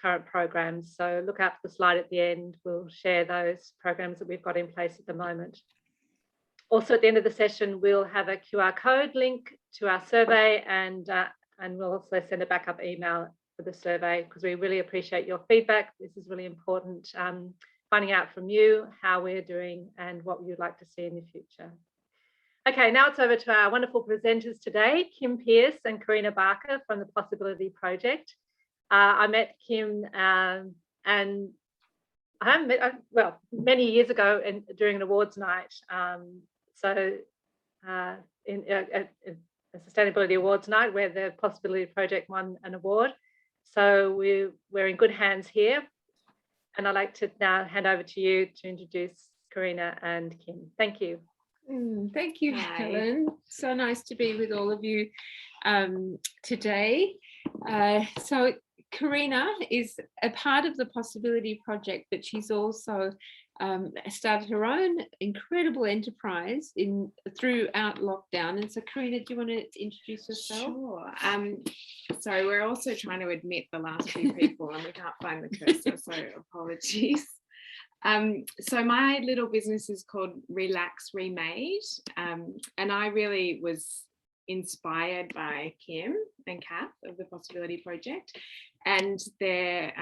current programs. So look out for the slide at the end. We'll share those programs that we've got in place at the moment. Also, at the end of the session, we'll have a QR code link to our survey, and we'll also send a backup email for the survey, because we really appreciate your feedback. This is really important, finding out from you how we're doing and what you'd like to see in the future. Okay, now it's over to our wonderful presenters today, Kim Pearce and Karina Barker from the Possibility Project. I met Kim and I haven't met, well, many years ago during an awards night. In a sustainability awards night where the Possibility Project won an award. So we're in good hands here. And I'd like to now hand over to you to introduce Karina and Kim. Thank you. Thank you, Helen. So nice to be with all of you today. So Karina is a part of the Possibility Project, but she's also started her own incredible enterprise throughout lockdown. And so Karina, do you want to introduce yourself? Sure. So we're also trying to admit the last few people and we can't find the cursor, so apologies. So my little business is called Re.lax, Remade, and I really was inspired by Kim and Kath of the Possibility Project and their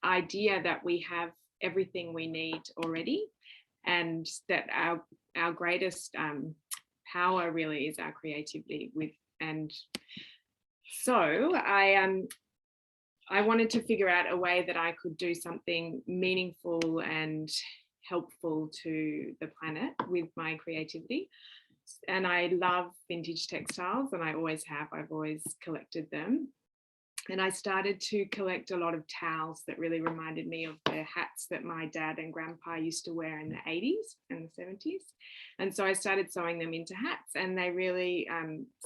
idea that we have everything we need already, and that our greatest power really is our creativity. And so I wanted to figure out a way that I could do something meaningful and helpful to the planet with my creativity. And I love vintage textiles, and I always have. I've always collected them. And I started to collect a lot of towels that really reminded me of the hats that my dad and grandpa used to wear in the 80s and the 70s. And so I started sewing them into hats, and they really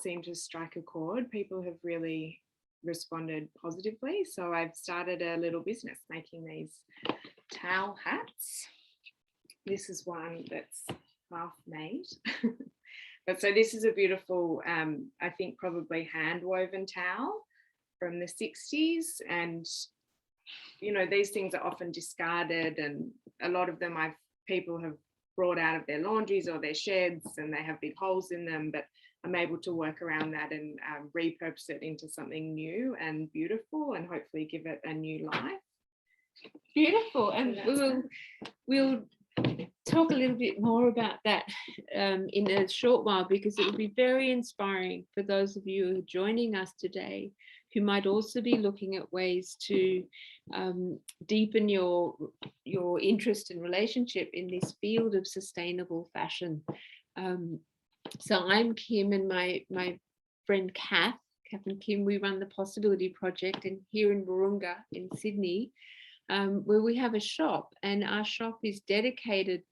seemed to strike a chord. People have really responded positively. So I've started a little business making these towel hats. This is one that's half made. But so this is a beautiful, I think probably hand woven towel from the 60s. And, you know, these things are often discarded, and a lot of them people have brought out of their laundries or their sheds, and they have big holes in them, but I'm able to work around that and repurpose it into something new and beautiful, and hopefully give it a new life. Beautiful. And we'll talk a little bit more about that in a short while, because it will be very inspiring for those of you who are joining us today, who might also be looking at ways to deepen your interest and relationship in this field of sustainable fashion. So I'm Kim, and my friend Kath and Kim, we run the Possibility Project, and here in Wahroonga in Sydney, where we have a shop, and our shop is dedicated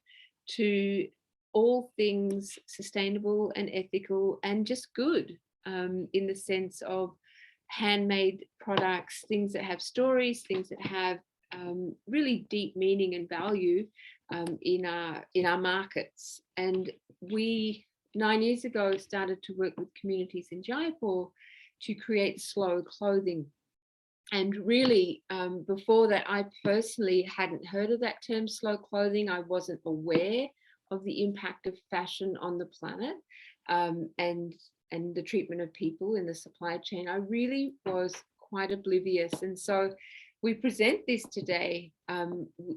to all things sustainable and ethical and just good, in the sense of handmade products, things that have stories, things that have really deep meaning and value in our markets. And we 9 years ago started to work with communities in Jaipur to create slow clothing. And really, before that, I personally hadn't heard of that term, slow clothing. I wasn't aware of the impact of fashion on the planet and the treatment of people in the supply chain. I really was quite oblivious. And so we present this today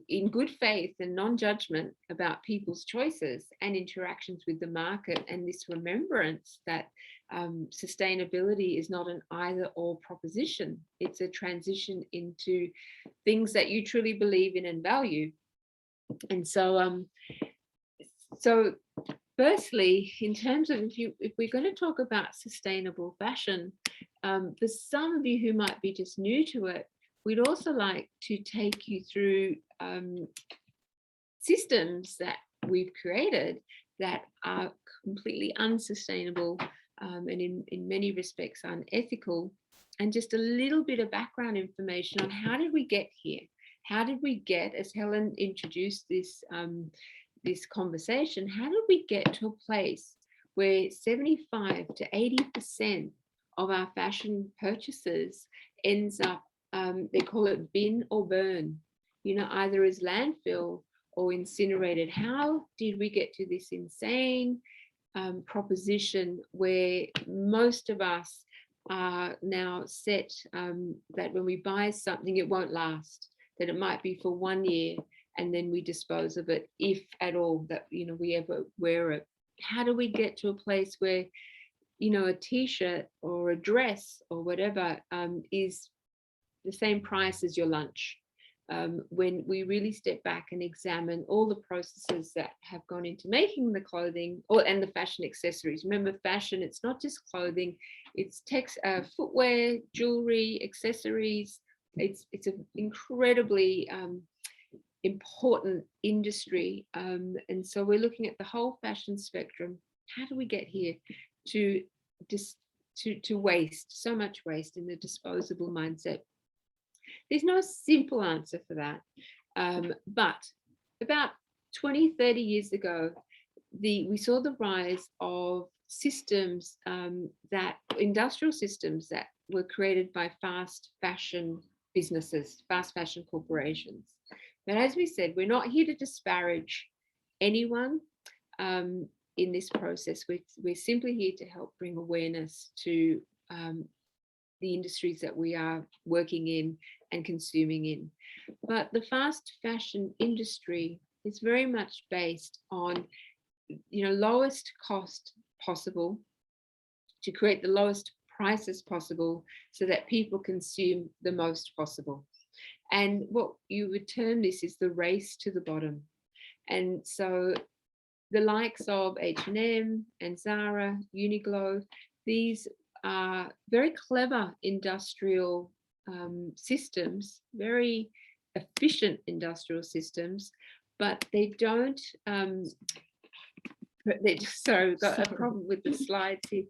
in good faith and non-judgment about people's choices and interactions with the market, and this remembrance that sustainability is not an either or proposition. It's a transition into things that you truly believe in and value. And so, firstly, in terms of if we're going to talk about sustainable fashion, for some of you who might be just new to it, we'd also like to take you through systems that we've created that are completely unsustainable and in many respects unethical, and just a little bit of background information on how did we get here? How did we get, as Helen introduced this conversation, how did we get to a place where 75 to 80% of our fashion purchases ends up they call it bin or burn, either as landfill or incinerated. How did we get to this insane proposition where most of us are now set that when we buy something, it won't last, that it might be for 1 year and then we dispose of it, if at all, that we ever wear it? How do we get to a place where a t-shirt or a dress or whatever is the same price as your lunch? When we really step back and examine all the processes that have gone into making the clothing and the fashion accessories. Remember, fashion, it's not just clothing, it's footwear, jewelry, accessories. It's an incredibly important industry. And so we're looking at the whole fashion spectrum. How do we get here to waste, so much waste in the disposable mindset? There's no simple answer for that. But about 20, 30 years ago, we saw the rise of systems, industrial systems that were created by fast fashion businesses, fast fashion corporations. But as we said, we're not here to disparage anyone in this process. We're simply here to help bring awareness to the industries that we are working in and consuming in. But the fast fashion industry is very much based on, lowest cost possible to create the lowest prices possible so that people consume the most possible. And what you would term this is the race to the bottom. And so the likes of H&M and Zara, Uniqlo, these are very clever industrial systems, very efficient industrial systems, but they don't, sorry, we've got a problem with the slides here.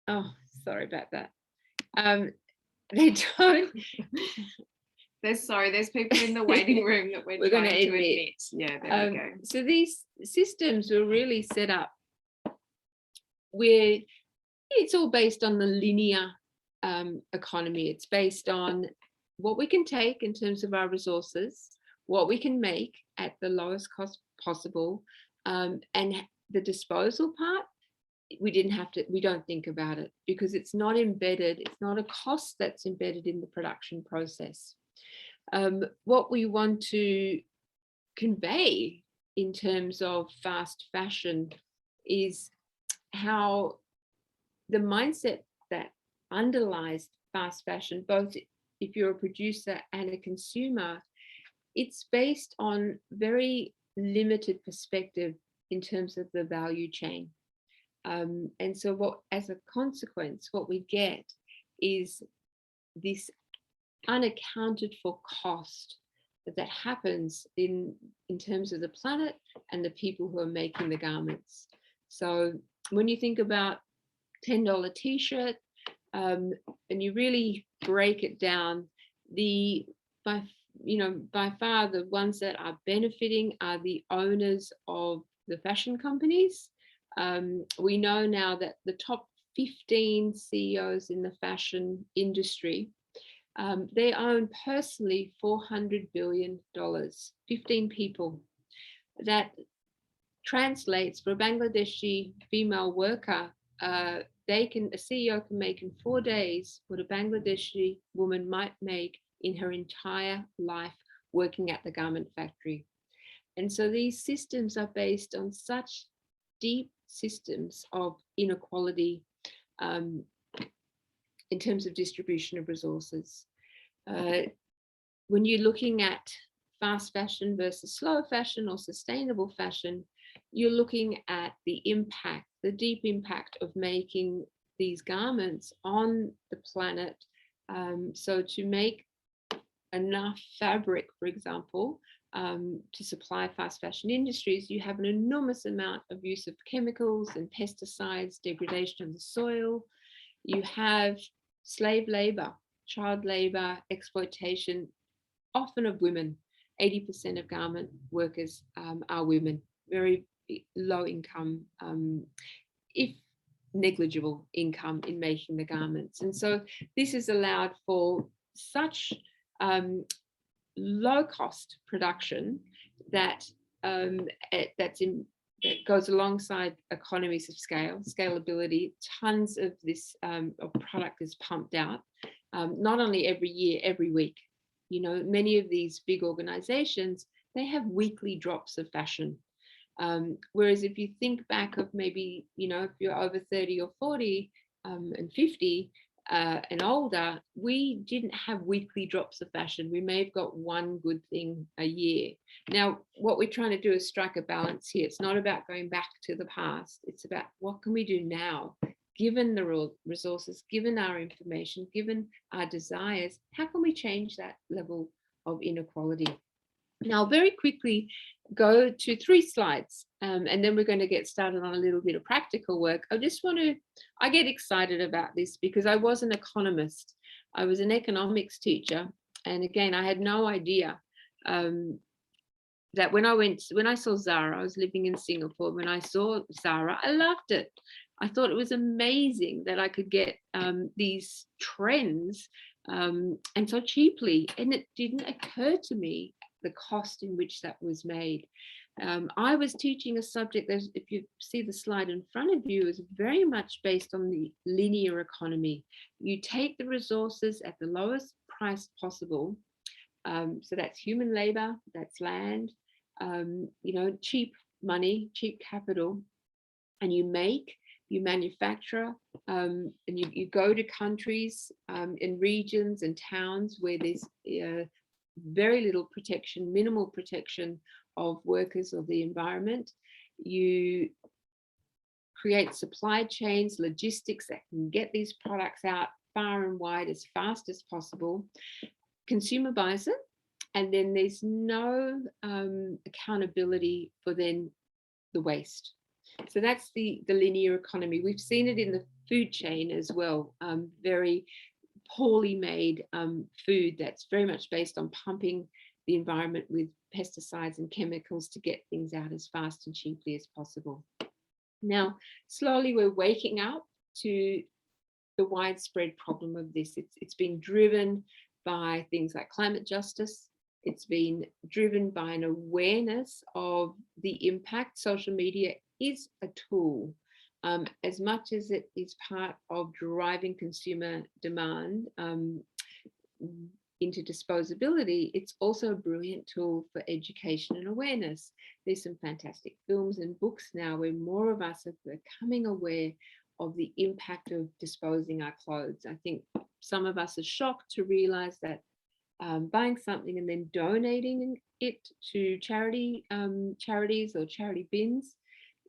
Oh, sorry about that. They don't. There's people in the waiting room that we're trying to admit. Yeah, there we go. So these systems were really set up where it's all based on the linear economy. It's based on what we can take in terms of our resources, what we can make at the lowest cost possible, and the disposal part, we don't think about it because it's not embedded. It's not a cost that's embedded in the production process. What we want to convey in terms of fast fashion is how the mindset that underlies fast fashion, both if you're a producer and a consumer, it's based on very limited perspective in terms of the value chain. And so as a consequence, what we get is this unaccounted for cost that happens in terms of the planet and the people who are making the garments. So when you think about $10 t-shirt, and you really break it down, by far the ones that are benefiting are the owners of the fashion companies. We know now that the top 15 CEOs in the fashion industry, they own personally $400 billion, 15 people. That translates for a Bangladeshi female worker, a CEO can make in 4 days what a Bangladeshi woman might make in her entire life working at the garment factory. And so these systems are based on such deep systems of inequality in terms of distribution of resources. When you're looking at fast fashion versus slow fashion or sustainable fashion, you're looking at the impact, the deep impact of making these garments on the planet. So to make enough fabric, for example, to supply fast fashion industries, you have an enormous amount of use of chemicals and pesticides, degradation of the soil. You have slave labor, child labor, exploitation, often of women. 80% of garment workers are women, very low income, if negligible income in making the garments. And so this has allowed for such low cost production that that goes alongside economies of scale, scalability. Tons of this of product is pumped out, not only every year, every week. You know, many of these big organizations, they have weekly drops of fashion. Whereas if you think back of maybe, you know, if you're over 30 or 40 and 50 and older, we didn't have weekly drops of fashion. We may have got one good thing a year. Now, what we're trying to do is strike a balance here. It's not about going back to the past. It's about what can we do now, given the resources, given our information, given our desires, how can we change that level of inequality? Now, I'll very quickly go to 3 slides, and then we're going to get started on a little bit of practical work. I get excited about this because I was an economist. I was an economics teacher. And again, I had no idea that when I saw Zara, I was living in Singapore. When I saw Zara, I loved it. I thought it was amazing that I could get these trends and so cheaply. And it didn't occur to me the cost in which that was made. I was teaching a subject that, if you see the slide in front of you, is very much based on the linear economy. You take the resources at the lowest price possible. So that's human labor, that's land, you know, cheap money, cheap capital, and you manufacture, and you go to countries and regions and towns where there's very little protection, minimal protection of workers or the environment. You create supply chains, logistics that can get these products out far and wide as fast as possible. Consumer buys it, and then there's no accountability for then the waste. So that's the linear economy. We've seen it in the food chain as well. Very poorly made food that's very much based on pumping the environment with pesticides and chemicals to get things out as fast and cheaply as possible. Now, slowly we're waking up to the widespread problem of this. It's been driven by things like climate justice. It's been driven by an awareness of the impact. Social media is a tool. As much as it is part of driving consumer demand into disposability, it's also a brilliant tool for education and awareness. There's some fantastic films and books now where more of us are becoming aware of the impact of disposing our clothes. I think some of us are shocked to realize that buying something and then donating it to charities or charity bins.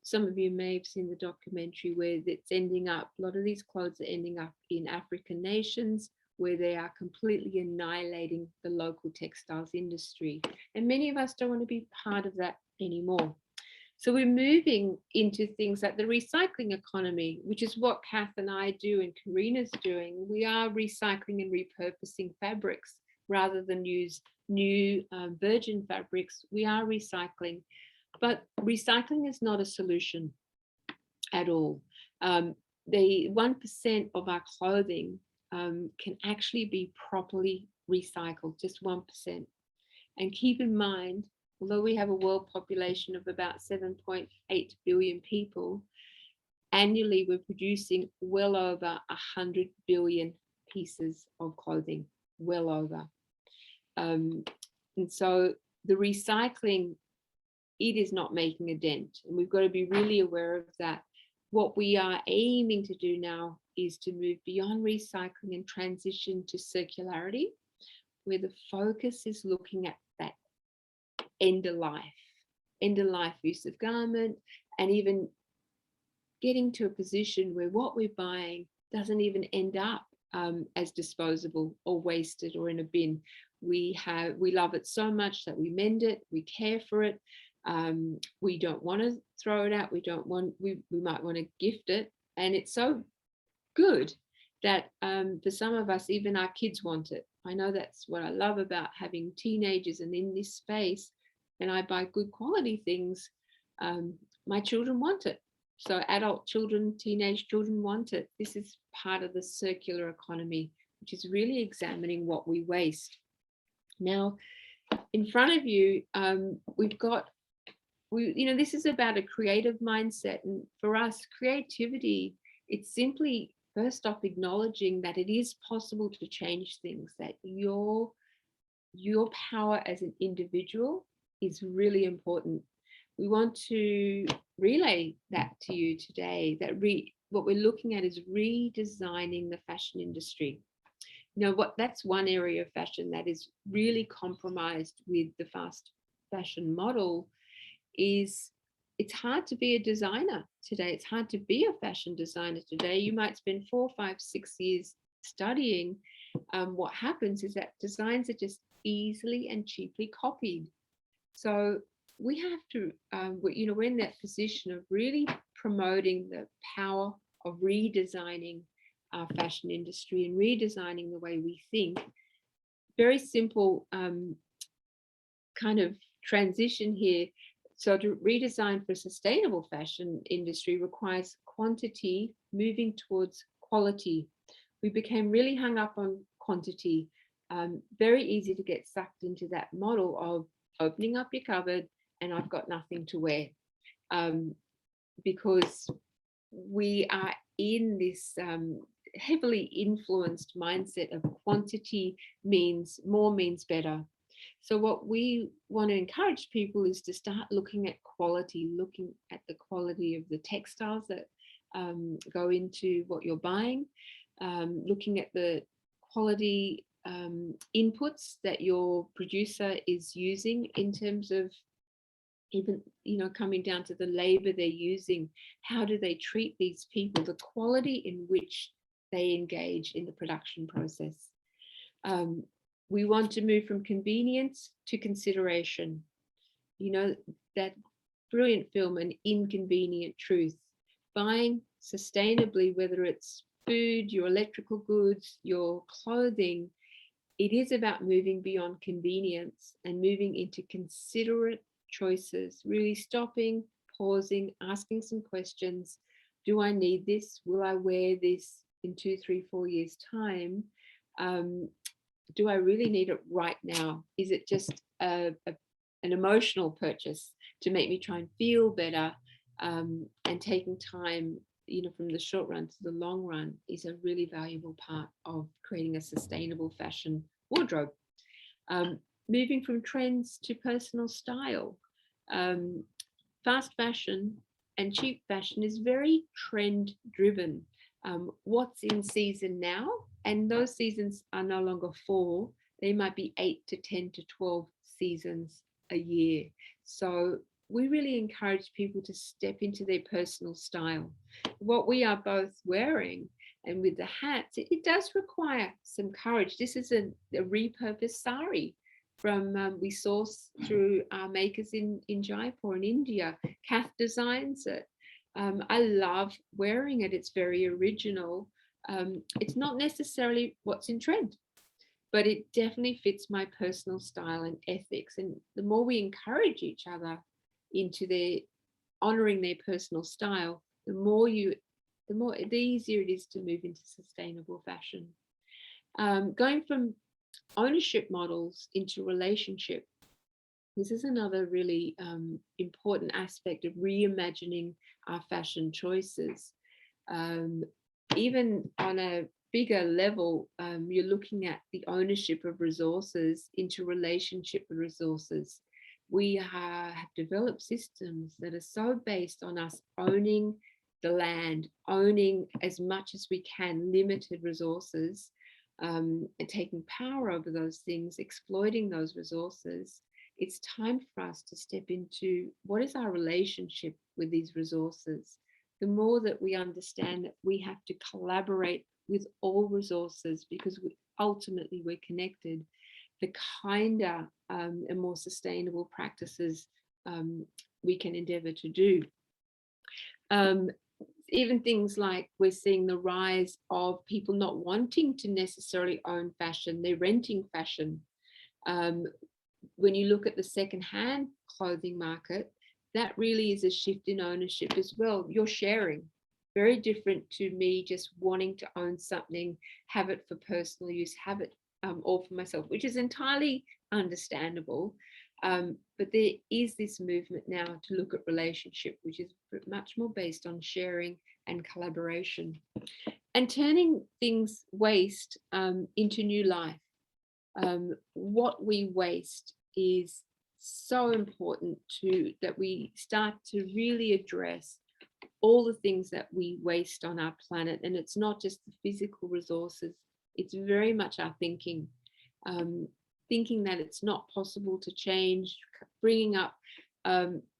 Some of you may have seen the documentary where it's ending up, a lot of these clothes are ending up in African nations where they are completely annihilating the local textiles industry. And many of us don't want to be part of that anymore. So we're moving into things like the recycling economy, which is what Kath and I do and Karina's doing. We are recycling and repurposing fabrics rather than use new virgin fabrics. We are recycling. But recycling is not a solution at all. The 1% of our clothing can actually be properly recycled, just 1%. And keep in mind, although we have a world population of about 7.8 billion people, annually we're producing well over 100 billion pieces of clothing, well over. And so the recycling, it is not making a dent, and we've got to be really aware of that. What we are aiming to do now is to move beyond recycling and transition to circularity, where the focus is looking at that end of life use of garment, and even getting to a position where what we're buying doesn't even end up as disposable or wasted or in a bin. We love it so much that we mend it, we care for it. We don't want to throw it out. We might want to gift it. And it's so good that for some of us, even our kids want it. I know that's what I love about having teenagers and in this space, and I buy good quality things. My children want it. So adult children, teenage children want it. This is part of the circular economy, which is really examining what we waste. Now, in front of you, we've got, this is about a creative mindset. And for us, creativity, it's simply first off acknowledging that it is possible to change things, that your power as an individual is really important. We want to relay that to you today, that what we're looking at is redesigning the fashion industry. That's one area of fashion that is really compromised with the fast fashion model. Is it's hard to be a designer today. It's hard to be a fashion designer today. You might spend 4, 5, 6 years studying. What happens is that designs are just easily and cheaply copied. So we have to, we're in that position of really promoting the power of redesigning our fashion industry and redesigning the way we think. Very simple kind of transition here. So to redesign for a sustainable fashion industry requires quantity moving towards quality. We became really hung up on quantity. Very easy to get sucked into that model of opening up your cupboard and I've got nothing to wear, because we are in this heavily influenced mindset of quantity means more, means better. So what we want to encourage people is to start looking at quality, looking at the quality of the textiles that go into what you're buying, looking at the quality inputs that your producer is using in terms of even, coming down to the labor they're using. How do they treat these people? The quality in which they engage in the production process. We want to move from convenience to consideration. That brilliant film, An Inconvenient Truth. Buying sustainably, whether it's food, your electrical goods, your clothing, it is about moving beyond convenience and moving into considerate choices, really stopping, pausing, asking some questions. Do I need this? Will I wear this in 2, 3, 4 years' time? Do I really need it right now? Is it just an emotional purchase to make me try and feel better? And taking time, from the short run to the long run is a really valuable part of creating a sustainable fashion wardrobe. Moving from trends to personal style. Fast fashion and cheap fashion is very trend driven. What's in season now, and those seasons are no longer 4, they might be 8 to 10 to 12 seasons a year. So we really encourage people to step into their personal style. What we are both wearing, and with the hats, it does require some courage. This is a repurposed sari from we source through our makers in Jaipur in India. Kath designs it. I love wearing it. It's very original. It's not necessarily what's in trend, but it definitely fits my personal style and ethics. And the more we encourage each other into their honoring their personal style, the easier it is to move into sustainable fashion. Going from ownership models into relationship. This is another really important aspect of reimagining our fashion choices. Even on a bigger level, you're looking at the ownership of resources into relationship with resources. We have developed systems that are so based on us owning the land, owning as much as we can limited resources, and taking power over those things, exploiting those resources. It's time for us to step into what is our relationship with these resources. The more that we understand that we have to collaborate with all resources because ultimately we're connected, the kinder and more sustainable practices we can endeavor to do. Even things like we're seeing the rise of people not wanting to necessarily own fashion, they're renting fashion. When you look at the secondhand clothing market, that really is a shift in ownership as well. You're sharing. Very different to me just wanting to own something, have it for personal use, have it all for myself, which is entirely understandable. But there is this movement now to look at relationship, which is much more based on sharing and collaboration and turning things waste into new life. What we waste is so important that we start to really address all the things that we waste on our planet. And it's not just the physical resources, it's very much our thinking. Thinking that it's not possible to change, bringing up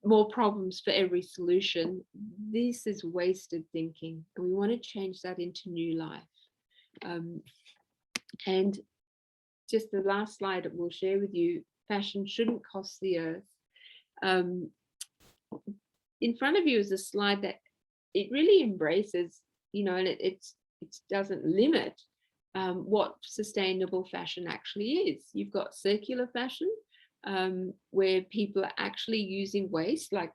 more problems for every solution. This is wasted thinking, and we want to change that into new life. And just the last slide that we'll share with you, fashion shouldn't cost the earth. In front of you is a slide that it really embraces, and it doesn't limit what sustainable fashion actually is. You've got circular fashion, where people are actually using waste, like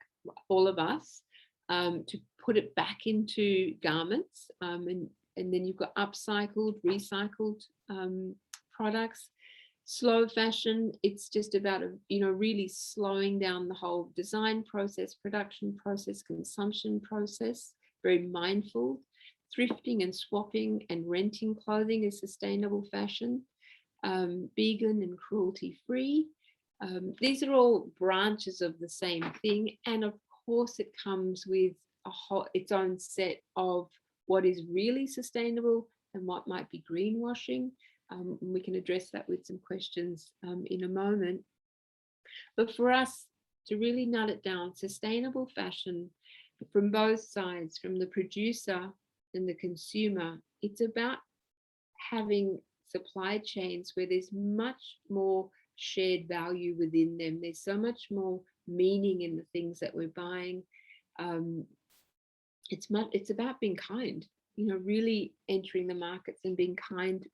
all of us, to put it back into garments. And then you've got upcycled, recycled products. Slow fashion, it's just about really slowing down the whole design process, production process, consumption process, very mindful. Thrifting and swapping and renting clothing is sustainable fashion. Vegan and cruelty free. These are all branches of the same thing, and of course it comes with its own set of what is really sustainable and what might be greenwashing. We can address that with some questions in a moment. But for us to really nut it down, sustainable fashion from both sides, from the producer and the consumer, it's about having supply chains where there's much more shared value within them. There's so much more meaning in the things that we're buying. It's about being kind, really entering the markets and being kind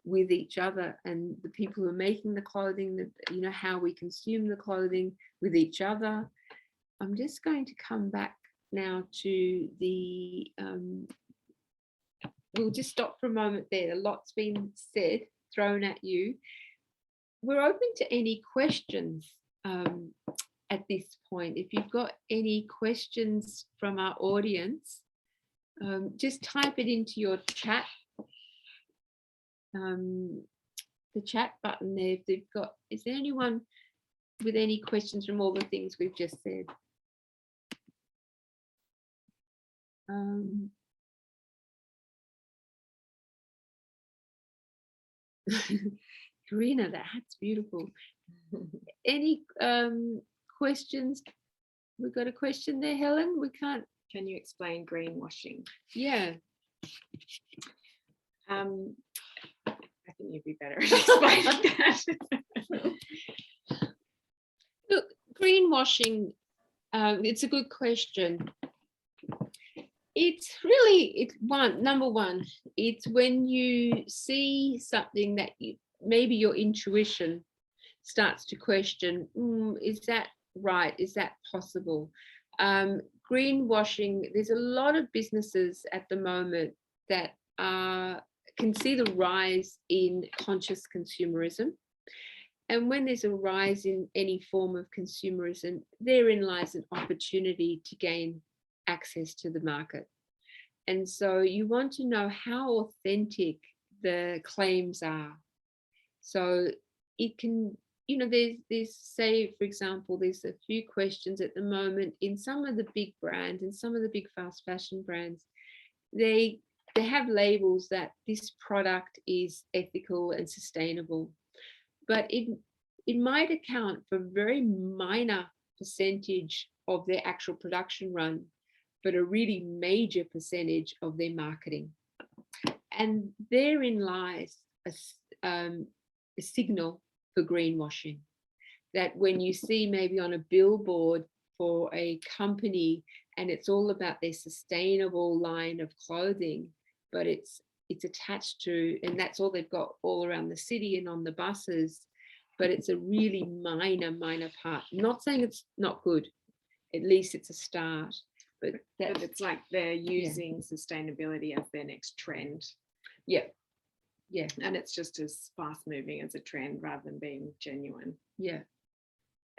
with each other and the people who are making the clothing, how we consume the clothing with each other. I'm just going to come back now to the, we'll just stop for a moment there. A lot's been said, thrown at you. We're open to any questions at this point. If you've got any questions from our audience, just type it into your chat. The chat button there, if they've got, is there anyone with any questions from all the things we've just said? Karina, that's beautiful. Any questions? We've got a question there, Helen. We can't. Can you explain greenwashing? Yeah. I think you'd be better at explaining that. Look, greenwashing, it's a good question. It's really, number one, it's when you see something that maybe your intuition starts to question, is that right? Is that possible? Greenwashing, there's a lot of businesses at the moment that can see the rise in conscious consumerism. And when there's a rise in any form of consumerism, therein lies an opportunity to gain access to the market. And so you want to know how authentic the claims are. So it can, there's say, for example, there's a few questions at the moment in some of the big brands and some of the big fast fashion brands. They have labels that this product is ethical and sustainable, but it might account for a very minor percentage of their actual production run, but a really major percentage of their marketing. And therein lies a signal for greenwashing, that when you see maybe on a billboard for a company and it's all about their sustainable line of clothing, but it's attached to, and that's all they've got all around the city and on the buses, but it's a really minor part. I'm not saying it's not good, at least it's a start. But it's like they're using sustainability as their next trend. Yeah. Yeah. And it's just as fast moving as a trend rather than being genuine. Yeah.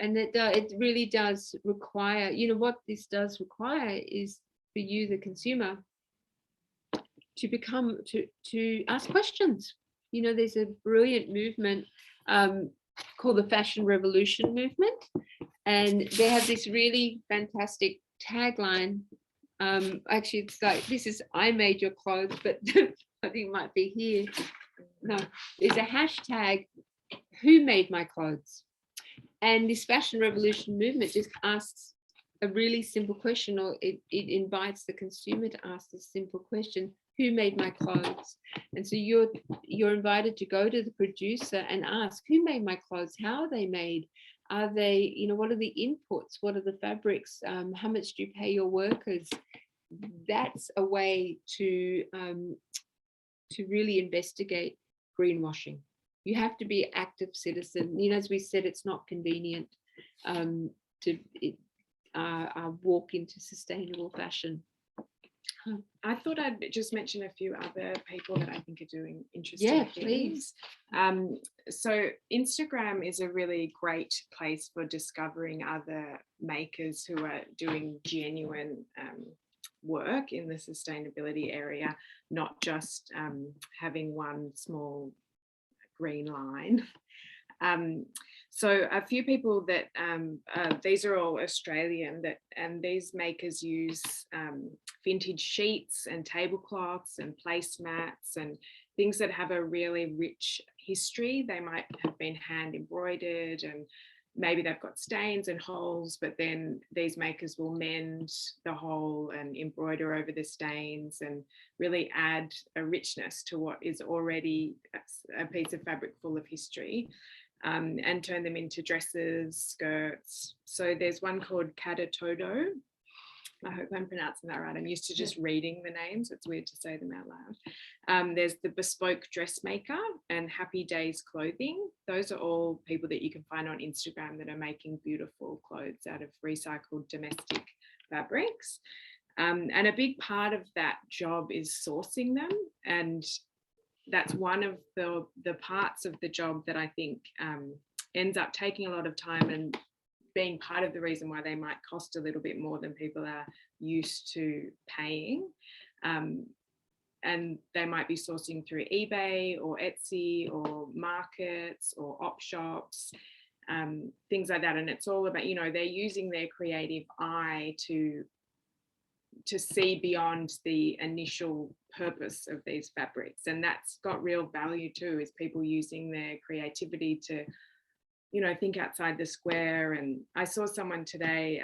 And it really does require, what this does require is for you, the consumer, to become, to ask questions. There's a brilliant movement called the Fashion Revolution movement. And they have this really fantastic tagline. Actually, it's like, this is, I made your clothes, but I think it might be here. No, there's a hashtag, who made my clothes? And this Fashion Revolution movement just asks a really simple question, or it invites the consumer to ask this simple question: who made my clothes? And so you're invited to go to the producer and ask, who made my clothes? How are they made? Are they, what are the inputs? What are the fabrics? How much do you pay your workers? That's a way to really investigate greenwashing. You have to be an active citizen. As we said, it's not convenient to walk into sustainable fashion. I thought I'd just mention a few other people that I think are doing interesting things. So Instagram is a really great place for discovering other makers who are doing genuine work in the sustainability area, not just having one small green line. So a few people that these are all Australian, and these makers use vintage sheets and tablecloths and placemats and things that have a really rich history. They might have been hand embroidered, and maybe they've got stains and holes, but then these makers will mend the hole and embroider over the stains and really add a richness to what is already a piece of fabric full of history, and turn them into dresses, skirts. So there's one called Kadatodo. I hope I'm pronouncing that right. I'm used to just reading the names. It's weird to say them out loud. There's the Bespoke Dressmaker and Happy Days Clothing. Those are all people that you can find on Instagram that are making beautiful clothes out of recycled domestic fabrics. And a big part of that job is sourcing them. And that's one of the parts of the job that I think ends up taking a lot of time and being part of the reason why they might cost a little bit more than people are used to paying. And they might be sourcing through eBay or Etsy or markets or op shops, things like that. And it's all about, they're using their creative eye to see beyond the initial purpose of these fabrics. And that's got real value too, is people using their creativity to think outside the square. And I saw someone today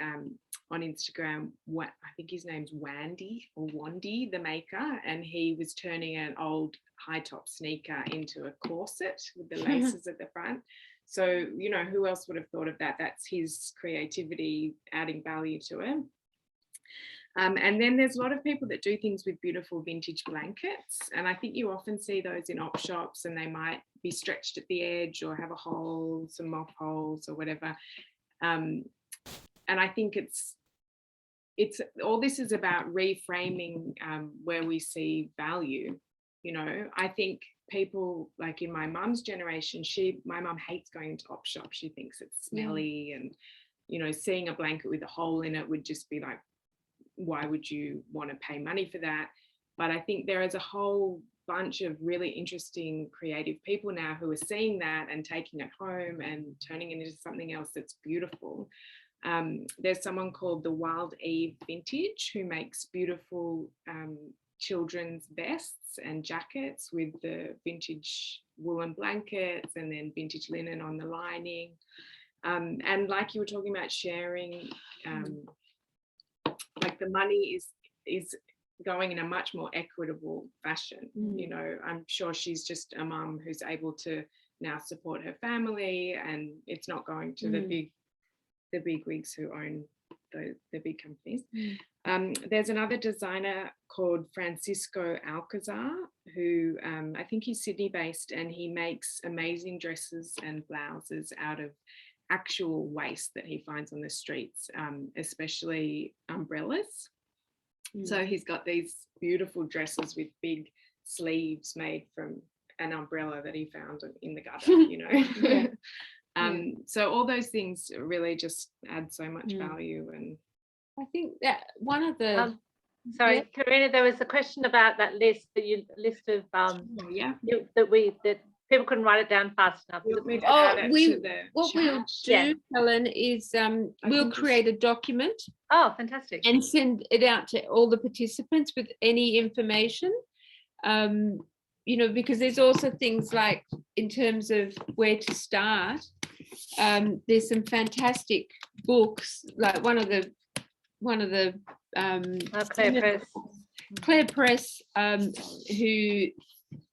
on Instagram, I think his name's Wandy, the maker, and he was turning an old high top sneaker into a corset with the laces at the front. So, who else would have thought of that? That's his creativity adding value to it. And then there's a lot of people that do things with beautiful vintage blankets. And I think you often see those in op shops, and they might be stretched at the edge or have a hole, some moth holes or whatever. And I think it's all this is about reframing where we see value. I think people like in my mum's generation, my mum hates going to op shops. She thinks it's smelly, and seeing a blanket with a hole in it would just be like, why would you want to pay money for that? But I think there is a whole bunch of really interesting creative people now who are seeing that and taking it home and turning it into something else that's beautiful. There's someone called the Wild Eve Vintage who makes beautiful children's vests and jackets with the vintage woolen blankets and then vintage linen on the lining. And like you were talking about sharing, like the money is going in a much more equitable fashion. I'm sure she's just a mum who's able to now support her family, and it's not going to the big wigs who own the big companies. There's another designer called Francisco Alcazar who I think he's Sydney based, and he makes amazing dresses and blouses out of actual waste that he finds on the streets, especially umbrellas. So he's got these beautiful dresses with big sleeves made from an umbrella that he found in the gutter, you know. So all those things really just add so much value. And I think that one of the sorry, Karina, there was a question about that list that that people couldn't write it down fast enough. We'll do, Helen, is we'll create a document. Oh, fantastic. And send it out to all the participants with any information. You know, because there's also things like, in terms of where to start, there's some fantastic books, like one of the Claire Press, who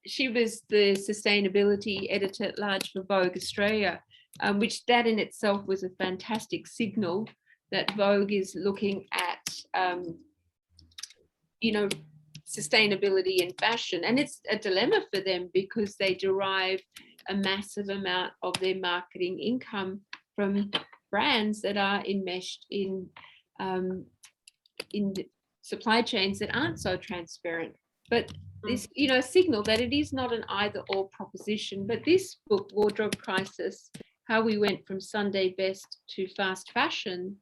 she was the sustainability editor at large for Vogue Australia, which that in itself was a fantastic signal that Vogue is looking at, you know, sustainability in fashion. And it's a dilemma for them because they derive a massive amount of their marketing income from brands that are enmeshed in supply chains that aren't so transparent. But this, you know, signal that it is not an either or proposition. But this book, Wardrobe Crisis, How We Went from Sunday Best to Fast Fashion,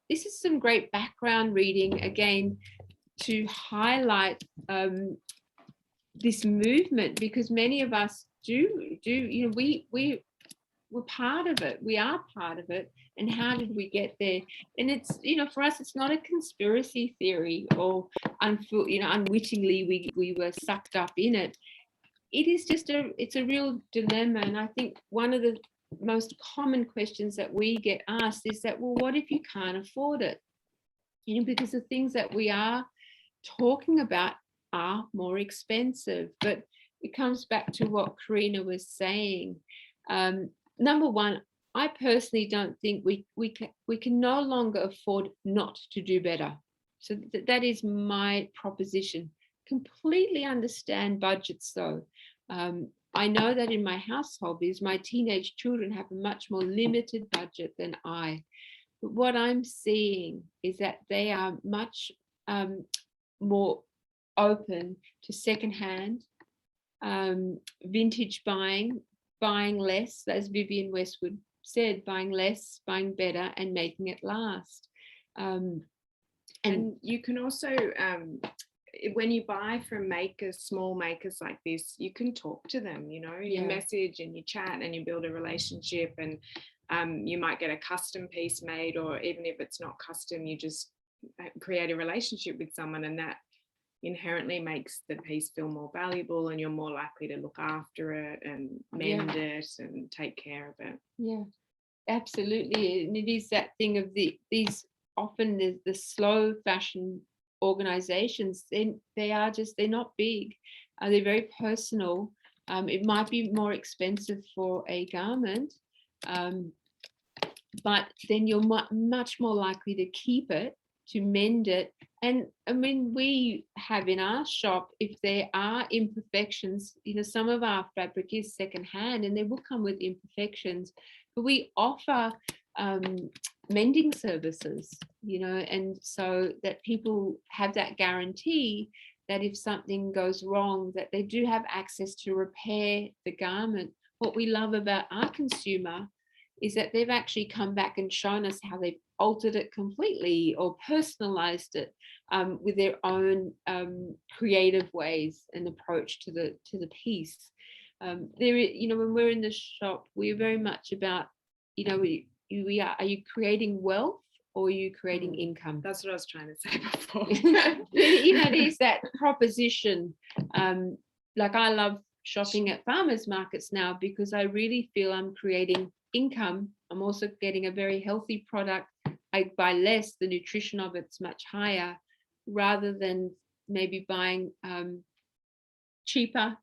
this is some great background reading, again, to highlight this movement, because many of us do, you know, we're part of it. We are part of it. And how did we get there? And it's, you know, for us, it's not a conspiracy theory or, you know, unwittingly we were sucked up in it. It is just it's a real dilemma. And I think one of the most common questions that we get asked is that, well, what if you can't afford it? You know, because the things that we are talking about are more expensive. But it comes back to what Karina was saying. Number one, I personally don't think we can no longer afford not to do better. So that is my proposition. Completely understand budgets though. I know that in my household, because my teenage children have a much more limited budget than I. But what I'm seeing is that they are much more open to secondhand, vintage buying less, as Vivienne Westwood said, buying less, buying better, and making it last. And you can also, when you buy from makers, small makers like this, you can talk to them, you know, you message and you chat and you build a relationship, and you might get a custom piece made, or even if it's not custom, you just create a relationship with someone, and that inherently makes the piece feel more valuable, and you're more likely to look after it and mend it and take care of it. Yeah, absolutely. And it is that thing of these often the slow fashion organizations, they're not big, they're very personal. It might be more expensive for a garment, but then you're much more likely to keep it, to mend it. And I mean, we have in our shop, if there are imperfections, you know, some of our fabric is secondhand and they will come with imperfections, but we offer mending services, you know, and so that people have that guarantee that if something goes wrong, that they do have access to repair the garment. What we love about our consumer is that they've actually come back and shown us how they've altered it completely or personalized it with their own creative ways and approach to the piece. You know, when we're in the shop, we're very much about, you know, are you creating wealth or are you creating income? That's what I was trying to say before. You know, it is that proposition. Like I love shopping at farmers markets now because I really feel I'm creating income. I'm also getting a very healthy product. I buy less, the nutrition of it's much higher, rather than maybe buying cheaper,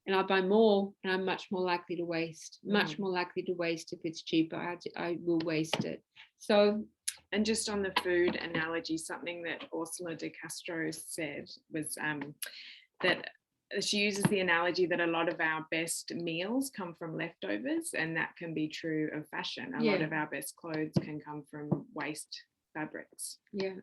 and I buy more and I'm much more likely to waste, much more likely to waste if it's cheaper. I will waste it. So, and just on the food analogy, something that Ursula de Castro said was that she uses the analogy that a lot of our best meals come from leftovers, and that can be true of fashion. A lot of our best clothes can come from waste fabrics. Yeah.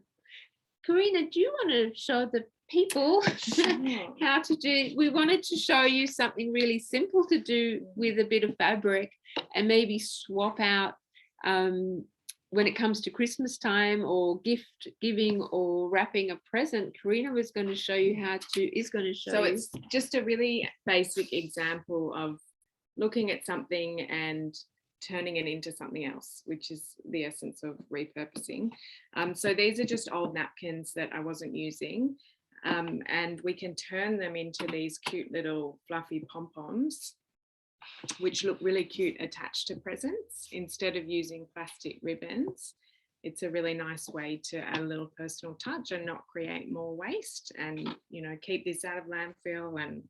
Karina, do you want to show the people Sure. how to do? We wanted to show you something really simple to do with a bit of fabric, and maybe swap out when it comes to Christmas time or gift giving or wrapping a present. Karina is going to show you. So it's just a really basic example of looking at something and turning it into something else, which is the essence of repurposing. So these are just old napkins that I wasn't using, and we can turn them into these cute little fluffy pom-poms, which look really cute attached to presents instead of using plastic ribbons. It's a really nice way to add a little personal touch and not create more waste, and keep this out of landfill and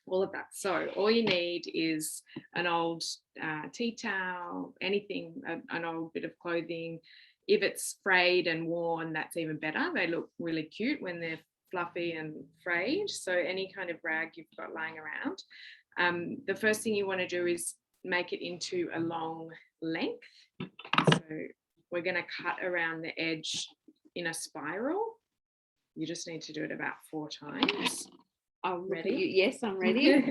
all of that. So all you need is an old tea towel, anything, an old bit of clothing. If it's frayed and worn, that's even better. They look really cute when they're fluffy and frayed. So any kind of rag you've got lying around. The first thing you want to do is make it into a long length. So we're going to cut around the edge in a spiral. You just need to do it about 4 times. I'm ready. Yes, I'm ready.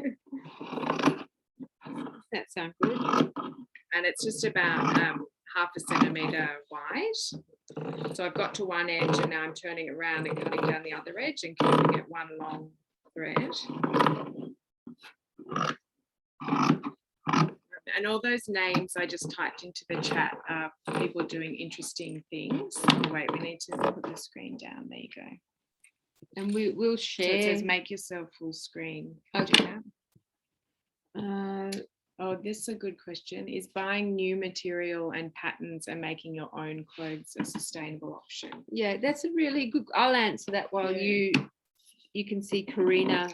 That sounds good. And it's just about 1/2 centimetre wide. So I've got to one edge and now I'm turning it around and cutting down the other edge and keeping it one long thread. And all those names I just typed into the chat are people doing interesting things. Oh, wait, we need to put the screen down. There you go. And we'll So share. it says make yourself full screen. Okay. Oh, this is a good question. Is buying new material and patterns and making your own clothes a sustainable option? Yeah, that's a really good. I'll answer that while you can see Karina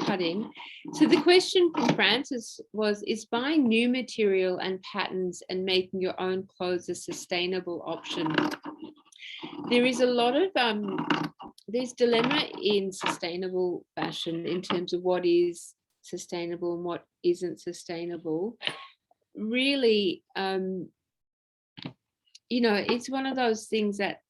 cutting. So the question from Francis was, is buying new material and patterns and making your own clothes a sustainable option? There is a lot of there's dilemma in sustainable fashion in terms of what is sustainable and what isn't sustainable. Really, it's one of those things that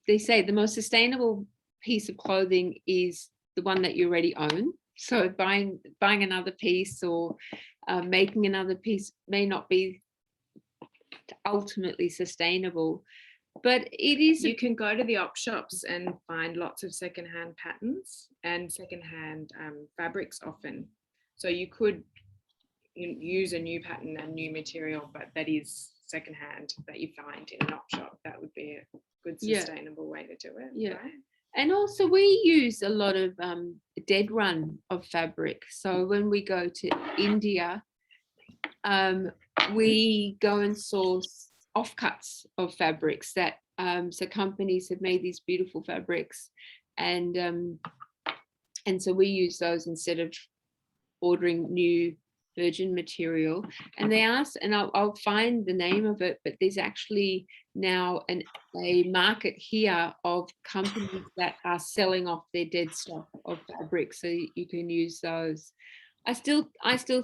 they say the most sustainable piece of clothing is the one that you already own. So buying another piece or making another piece may not be ultimately sustainable, but it is. You can go to the op shops and find lots of secondhand patterns and secondhand fabrics often. So you could use a new pattern and new material, but that is secondhand that you find in an op shop. That would be a good sustainable way to do it. Yeah. Right? And also we use a lot of dead run of fabric. So when we go to India, we go and source offcuts of fabrics that so companies have made these beautiful fabrics, and so we use those instead of ordering new virgin material. And they ask, and I'll find the name of it, but there's actually now a market here of companies that are selling off their dead stock of fabric, so you can use those. I still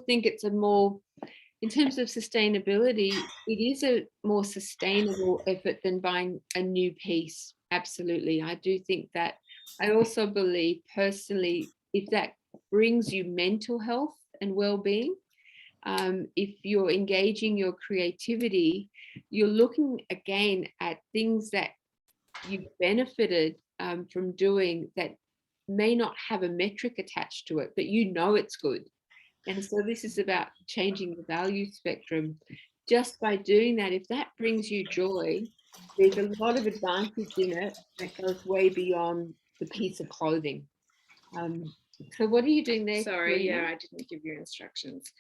think it's a more, in terms of sustainability, it is a more sustainable effort than buying a new piece. Absolutely. I do think that. I also believe personally, if that brings you mental health and well-being, if you're engaging your creativity, you're looking again at things that you've benefited from doing that may not have a metric attached to it, but it's good. And so this is about changing the value spectrum. Just by doing that, if that brings you joy, there's a lot of advantage in it that goes way beyond the piece of clothing. So what are you doing there? Sorry, Karina? I didn't give you instructions.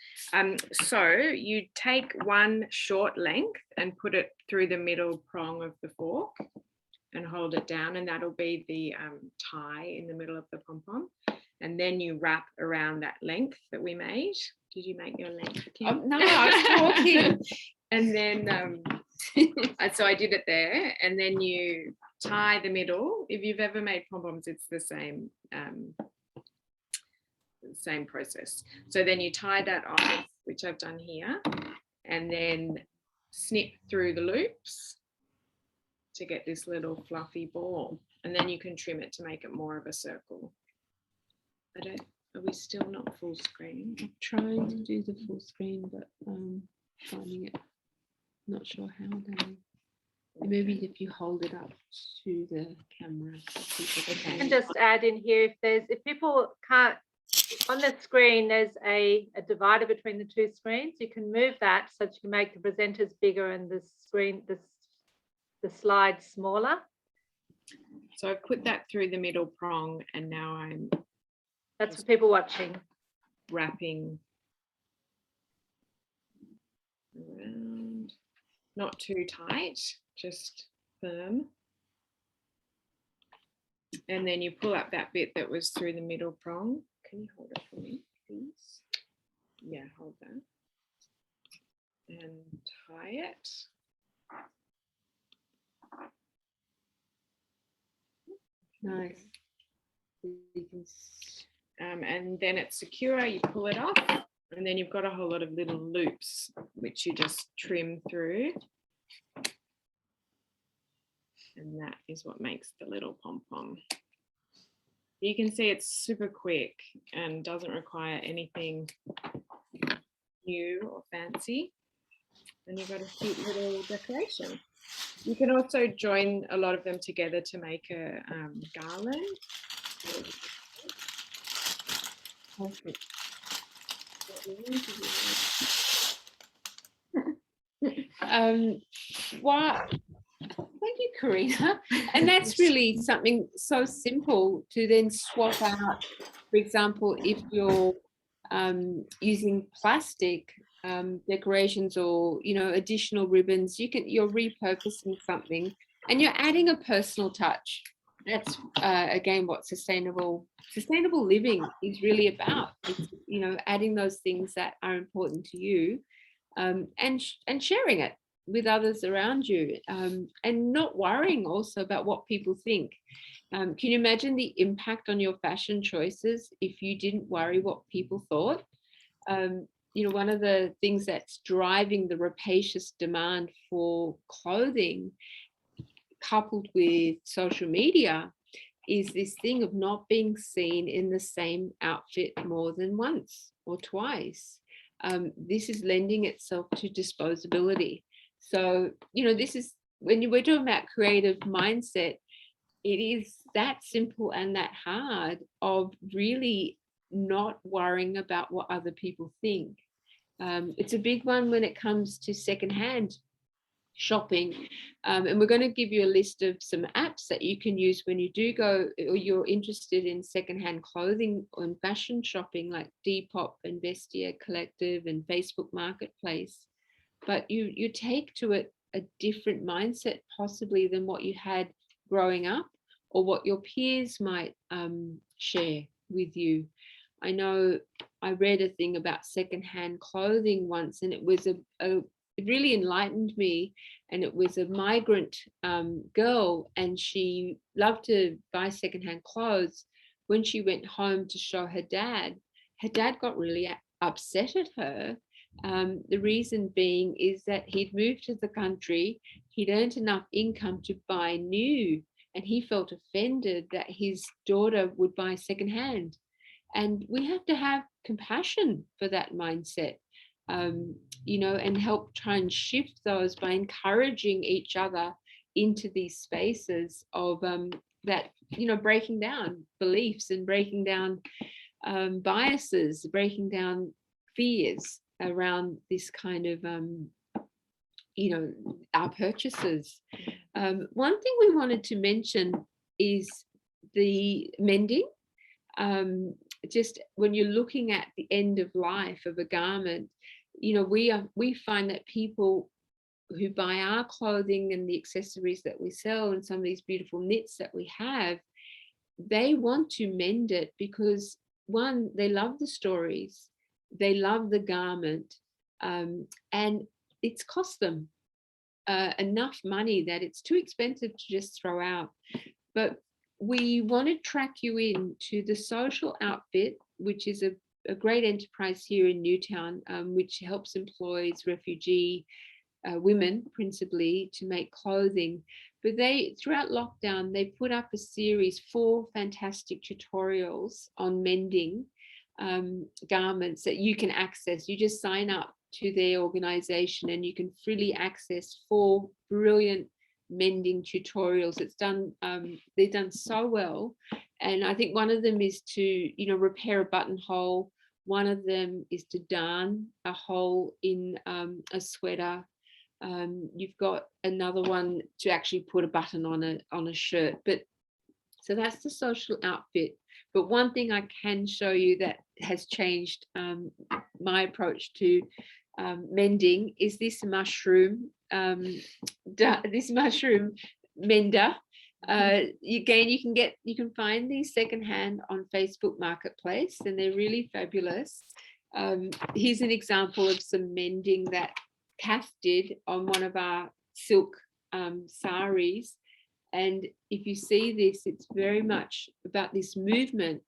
So you take one short length and put it through the middle prong of the fork and hold it down, and that'll be the tie in the middle of the pom-pom. And then you wrap around that length that we made. Did you make your length, Kim? No, I was talking. And then, so I did it there. And then you tie the middle. If you've ever made pom-poms, it's the same process. So then you tie that off, which I've done here, and then snip through the loops to get this little fluffy ball, and then you can trim it to make it more of a circle. Are we still not full screen? I'm trying to do the full screen, but finding it. Not sure how, Danny. Maybe if you hold it up to the camera. I can just add in here, if people can't, on the screen, there's a divider between the two screens. You can move that so that you can make the presenters bigger and the screen, the slides smaller. So I've put that through the middle prong, and now I'm. That's for people watching. Wrapping around, not too tight, just firm. And then you pull up that bit that was through the middle prong. Can you hold it for me, please? Yeah, hold that. And tie it. Nice. And then it's secure, you pull it off, and then you've got a whole lot of little loops which you just trim through. And that is what makes the little pom-pom. You can see it's super quick and doesn't require anything new or fancy. And you've got a cute little decoration. You can also join a lot of them together to make a garland. Perfect. Thank you, Karina. And that's really something so simple to then swap out. For example, if you're using plastic decorations or additional ribbons, you're repurposing something and you're adding a personal touch. That's again what sustainable living is really about. It's, adding those things that are important to you, and sharing it with others around you, and not worrying also about what people think. Can you imagine the impact on your fashion choices if you didn't worry what people thought? One of the things that's driving the rapacious demand for clothing, coupled with social media, is this thing of not being seen in the same outfit more than once or twice. This is lending itself to disposability. So, this is when we're talking about creative mindset, it is that simple and that hard of really not worrying about what other people think. It's a big one when it comes to secondhand shopping, and we're going to give you a list of some apps that you can use when you do go, or you're interested in secondhand clothing and fashion shopping, like Depop and Vestia Collective and Facebook Marketplace. But you take to it a different mindset possibly than what you had growing up or what your peers might share with you. I know I read a thing about secondhand clothing once, and it was it really enlightened me. And it was a migrant girl, and she loved to buy secondhand clothes. When she went home to show her dad got really upset at her. The reason being is that he'd moved to the country, he'd earned enough income to buy new, and he felt offended that his daughter would buy secondhand. And we have to have compassion for that mindset, and help try and shift those by encouraging each other into these spaces of that, breaking down beliefs and breaking down biases, breaking down fears around this kind of, our purchases. One thing we wanted to mention is the mending. Just when you're looking at the end of life of a garment, we find that people who buy our clothing and the accessories that we sell and some of these beautiful knits that we have, they want to mend it because, one, they love the stories, they love the garment, and it's cost them enough money that it's too expensive to just throw out. But we want to track you in to the Social Outfit, which is a great enterprise here in Newtown, which helps employees, refugee women principally to make clothing. But they, throughout lockdown, they put up a series, 4 fantastic tutorials on mending garments that you can access. You just sign up to their organization and you can freely access 4 brilliant mending tutorials. It's done, they're done so well. And I think one of them is to, you know, repair a buttonhole. One of them is to darn a hole in a sweater. You've got another one to actually put a button on a shirt. But so that's the social outfit. But one thing I can show you that has changed my approach to mending is this mushroom mender. Again, you can find these secondhand on Facebook Marketplace, and they're really fabulous. Here's an example of some mending that Kath did on one of our silk saris. And if you see this, it's very much about this movement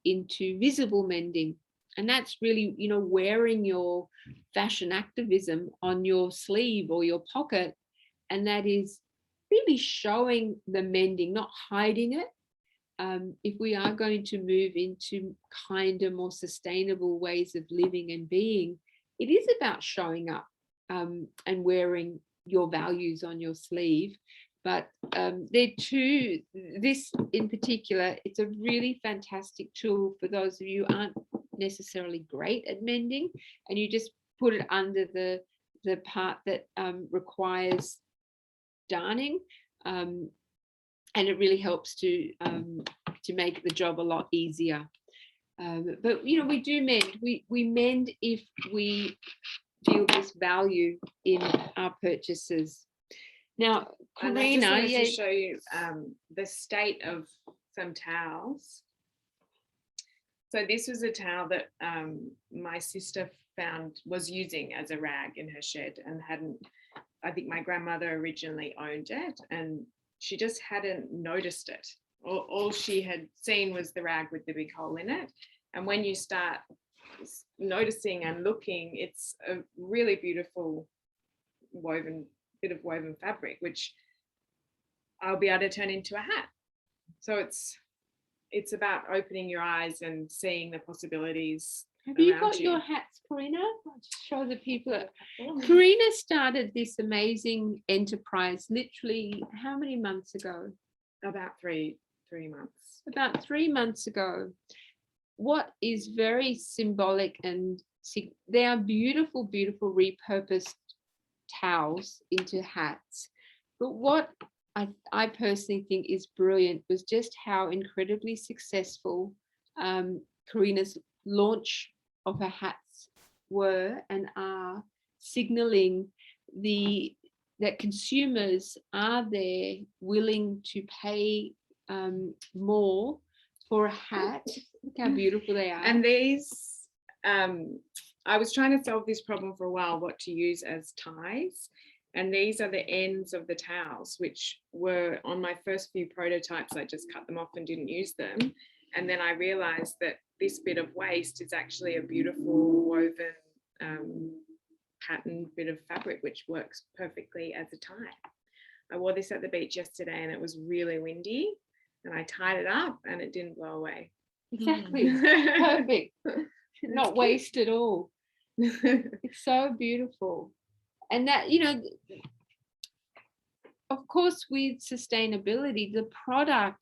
into visible mending. And that's really, you know, wearing your fashion activism on your sleeve or your pocket. And that is really showing the mending, not hiding it. If we are going to move into kinder, more sustainable ways of living and being, it is about showing up and wearing your values on your sleeve. But they're two, this in particular, it's a really fantastic tool for those of you who aren't necessarily great at mending, and you just put it under the part that requires darning, and it really helps to make the job a lot easier. But you know, we do mend. We mend if we feel this value in our purchases. Now, Karina, I just wanted to show you the state of some towels. So this was a towel that my sister was using as a rag in her shed, and hadn't, I think my grandmother originally owned it, and she just hadn't noticed it. All she had seen was the rag with the big hole in it. And when you start noticing and looking, it's a really beautiful bit of woven fabric, which I'll be able to turn into a hat. So it's about opening your eyes and seeing the possibilities. Have you got your hats, Karina? I'll just show the people. Karina started this amazing enterprise literally how many months ago? About three months. About 3 months ago. What is very symbolic, and they are beautiful, beautiful repurposed towels into hats. But what I personally think is brilliant was just how incredibly successful Karina's launch of her hats were and are, signaling that consumers are there willing to pay more for a hat. Look how beautiful they are. And these, I was trying to solve this problem for a while, what to use as ties. And these are the ends of the towels, which were on my first few prototypes. I just cut them off and didn't use them. And then I realized that this bit of waste is actually a beautiful woven patterned bit of fabric, which works perfectly as a tie. I wore this at the beach yesterday and it was really windy, and I tied it up and it didn't blow away. Exactly. Perfect. Not waste at all. It's so beautiful. And that, you know, of course, with sustainability, the product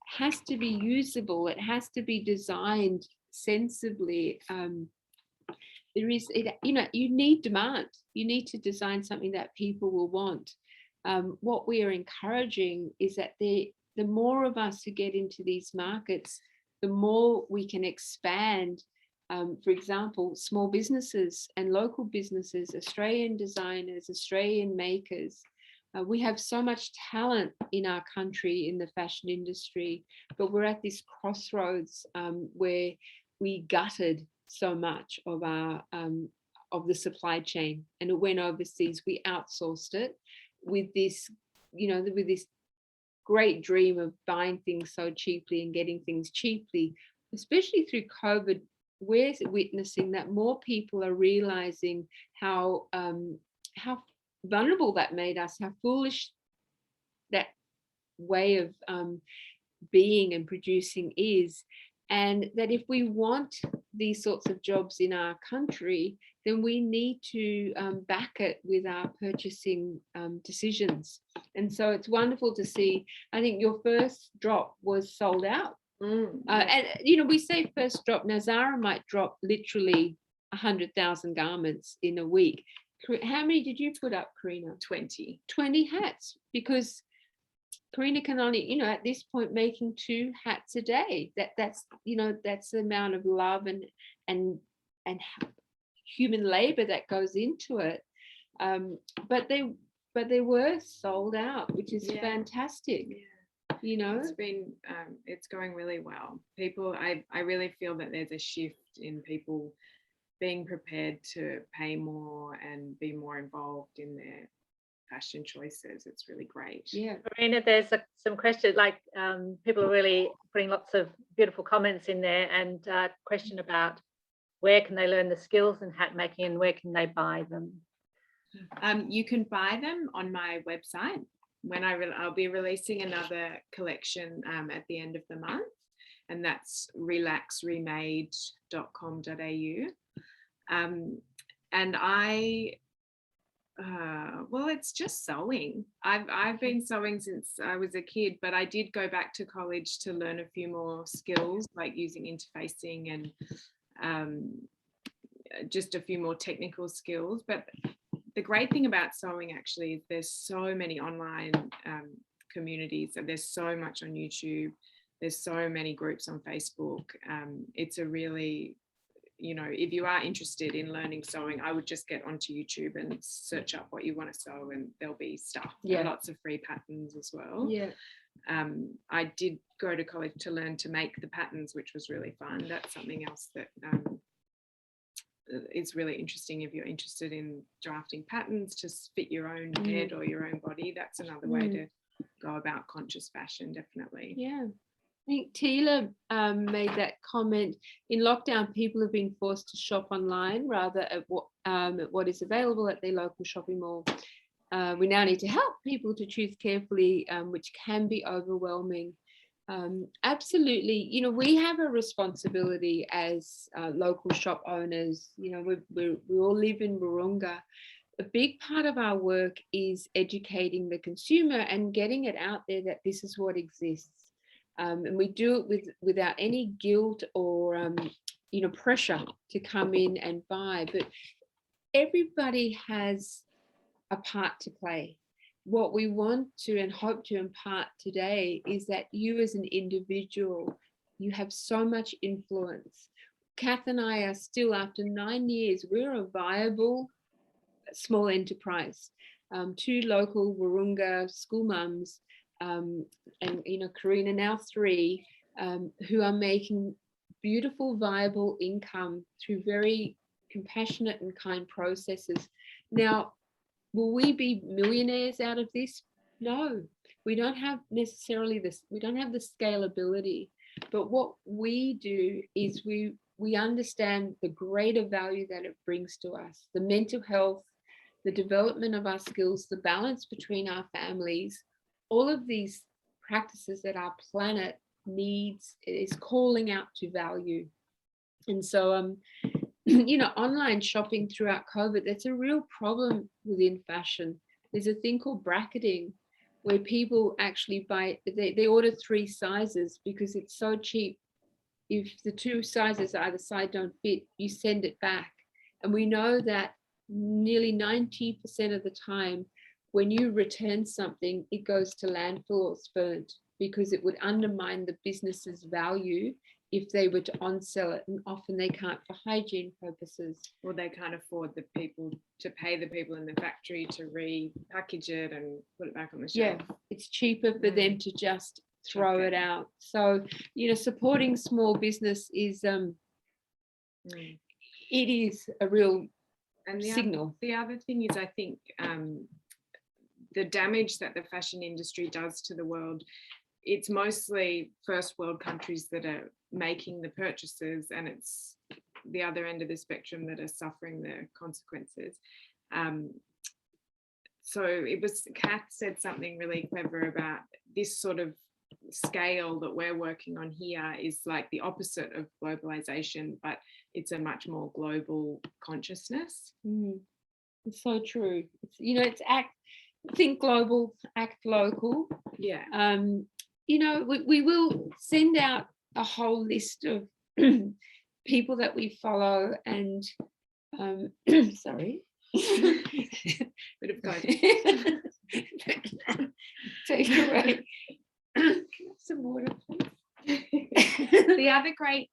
has to be usable. It has to be designed sensibly. There is, you know, you need demand. You need to design something that people will want. What we are encouraging is that the more of us who get into these markets, the more we can expand. For example, small businesses and local businesses, Australian designers, Australian makers. We have so much talent in our country in the fashion industry, but we're at this crossroads where we gutted so much of our of the supply chain, and it went overseas. We outsourced it with this, you know, with this great dream of buying things so cheaply and getting things cheaply, especially through COVID. We're witnessing that more people are realizing how vulnerable that made us, how foolish that way of being and producing is, and that if we want these sorts of jobs in our country, then we need to back it with our purchasing decisions. And so it's wonderful to see. I think your first drop was sold out. And you know, we say first drop. Now Zara might drop literally 100,000 garments in a week. How many did you put up, Karina? 20 hats, because Karina can only, you know, at this point making 2 hats a day. That's you know, that's the amount of love and human labor that goes into it. But they were sold out, which is fantastic. You know, it's been it's going really well. People, I really feel that there's a shift in people being prepared to pay more and be more involved in their fashion choices. It's really great. Yeah, Marina, there's some questions, like people are really putting lots of beautiful comments in there, and question about where can they learn the skills in hat making and where can they buy them? You can buy them on my website. When I'll be releasing another collection at the end of the month, and that's relaxremade.com.au. And I well, it's just sewing. I've been sewing since I was a kid, but I did go back to college to learn a few more skills, like using interfacing and just a few more technical skills. But the great thing about sewing actually is there's so many online communities, and there's so much on YouTube. There's so many groups on Facebook. It's a really, you know, if you are interested in learning sewing, I would just get onto YouTube and search up what you want to sew, and there'll be stuff. And lots of free patterns as well. I did go to college to learn to make the patterns, which was really fun. That's something else that is really interesting if you're interested in drafting patterns to fit your own head or your own body. That's another way to go about conscious fashion, definitely. Yeah. I think Tila made that comment. In lockdown, people have been forced to shop online rather at what is available at their local shopping mall. We now need to help people to choose carefully, which can be overwhelming. Absolutely. You know, we have a responsibility as local shop owners. You know, we all live in Wurrunga. A big part of our work is educating the consumer and getting it out there that this is what exists. And we do it without any guilt or, you know, pressure to come in and buy. But everybody has a part to play. What we want to and hope to impart today is that you as an individual, you have so much influence. Kath and I are still, after 9 years, we're a viable small enterprise. 2 local Wurrunga school mums, and you know, Karina now 3, who are making beautiful, viable income through very compassionate and kind processes. Now, will we be millionaires out of this? No, we don't have necessarily this. We don't have the scalability. But what we do is we understand the greater value that it brings to us, the mental health, the development of our skills, the balance between our families, all of these practices that our planet needs, is calling out to value. And so, you know, online shopping throughout COVID, that's a real problem within fashion. There's a thing called bracketing, where people actually buy, they order 3 sizes because it's so cheap. If the 2 sizes either side don't fit, you send it back. And we know that nearly 90% of the time, when you return something, it goes to landfill or it's burnt, because it would undermine the business's value if they were to on-sell it, and often they can't for hygiene purposes. Or they can't afford the people to pay the people in the factory to repackage it and put it back on the shelf. Yeah, it's cheaper for them to just throw it out. So, you know, supporting small business is, it is a real signal. The other thing is, I think the damage that the fashion industry does to the world, it's mostly first world countries that are making the purchases, and it's the other end of the spectrum that are suffering the consequences. So it was, Kath said something really clever about this sort of scale that we're working on here is like the opposite of globalization, but it's a much more global consciousness. It's so true. It's, you know, it's think global, act local. Yeah. You know, we will send out a whole list of people that we follow and sorry. Bit of both. Take it away. Some water, please. The other great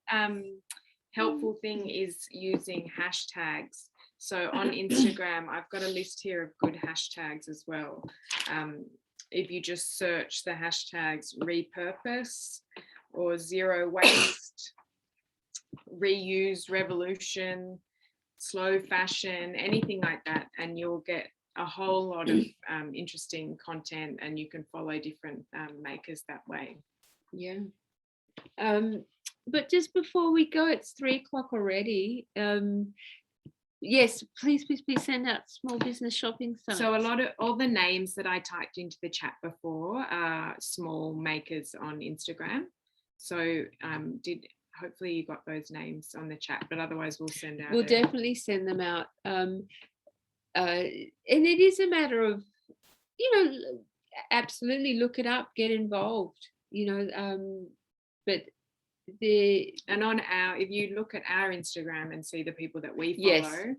helpful thing is using hashtags. So on Instagram, I've got a list here of good hashtags as well. If you just search the hashtags repurpose or zero waste, reuse revolution, slow fashion, anything like that, and you'll get a whole lot of interesting content, and you can follow different makers that way. Yeah. But just before we go, it's 3:00 already. Yes, please send out small business shopping sites. So all the names that I typed into the chat before are small makers on Instagram. So hopefully you got those names on the chat, but otherwise we'll send out. We'll definitely send them out. And it is a matter of, you know, absolutely look it up, get involved, you know, but and on if you look at our Instagram and see the people that we follow,